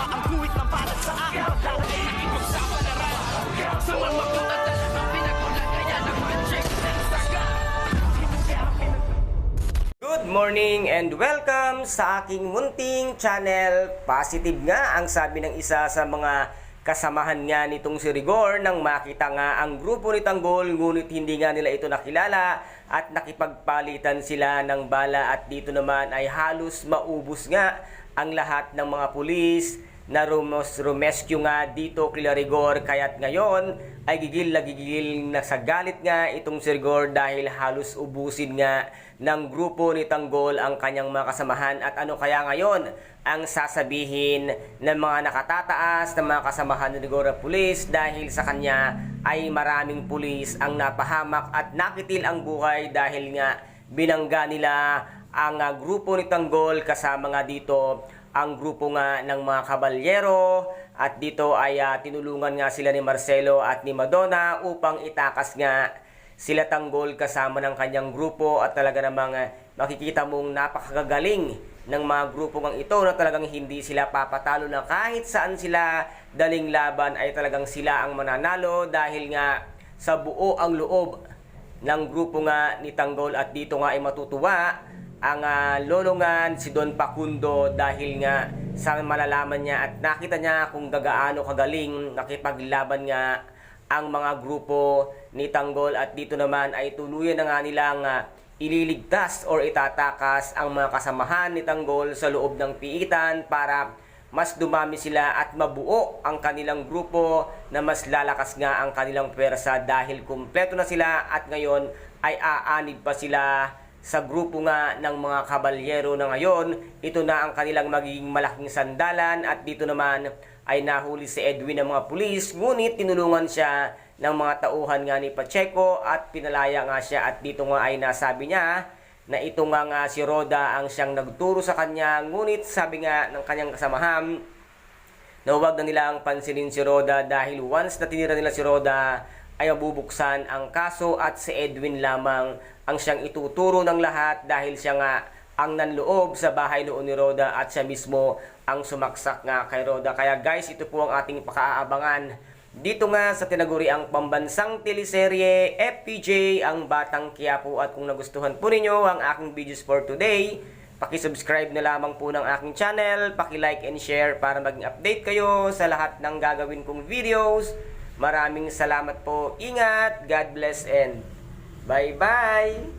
ang kuwit ng balat sa akin. Dahil ay ipagsapalaran sa mga makot at talagang pinagulan. Kaya nag-magic ng saga. Good morning and welcome sa aking munting channel. Positive nga ang sabi ng isa sa mga kasamahan nga nitong si Rigor nang makita nga ang grupo ni Tanggol, ngunit hindi nga nila ito nakilala at nakipagpalitan sila ng bala, at dito naman ay halos maubos nga ang lahat ng mga pulis na rumescue nga dito kila Rigor. Kaya't ngayon ay gigil na sa galit nga itong si Rigor dahil halos ubusin nga ng grupo ni Tanggol ang kanyang mga kasamahan. At ano kaya ngayon ang sasabihin ng mga nakatataas ng mga kasamahan ni Rigor na pulis dahil sa kanya ay maraming pulis ang napahamak at nakitil ang buhay dahil nga binangga nila ang grupo ni Tanggol, kasama nga dito ang grupo nga ng mga kabalyero, at dito ay tinulungan nga sila ni Marcelo at ni Madonna upang itakas nga sila Tanggol kasama ng kanyang grupo. At talaga namang makikita mong napakagagaling ng mga grupo ng ito na talagang hindi sila papatalo, na kahit saan sila daling laban ay talagang sila ang mananalo dahil nga sa buo ang loob ng grupo nga ni Tanggol. At dito nga ay matutuwa ang lolongan si Don Facundo dahil nga sa malalaman niya at nakita niya kung gaano kagaling nakipaglaban nga ang mga grupo ni Tanggol. At dito naman ay tuluyan na nga nilang ililigtas or itatakas ang mga kasamahan ni Tanggol sa loob ng piitan para mas dumami sila at mabuo ang kanilang grupo na mas lalakas nga ang kanilang pwersa dahil kumpleto na sila at ngayon ay aanib pa sila sa grupo nga ng mga kabalyero na ngayon. Ito na ang kanilang magiging malaking sandalan. At dito naman ay nahuli si Edwin ng mga pulis, ngunit tinulungan siya ng mga tauhan nga ni Pacheco at pinalaya nga siya. At dito nga ay nasabi niya na ito nga si Roda ang siyang nagturo sa kanya, ngunit sabi nga ng kanyang kasamahan na huwag na nilang pansinin si Roda dahil once na tinira nila si Roda ay mabubuksan ang kaso at si Edwin lamang ang siyang ituturo ng lahat dahil siya nga ang nanloob sa bahay noon ni Roda at siya mismo ang sumaksak nga kay Roda. Kaya guys, ito po ang ating pakaabangan dito nga sa tinaguriang pambansang teleserye FPJ ang Batang Quiapo. At kung nagustuhan po ninyo ang aking videos for today, paki-subscribe na lamang po ng aking channel, paki-like and share para maging update kayo sa lahat ng gagawin kong videos. Maraming salamat po. Ingat, God bless, and bye-bye!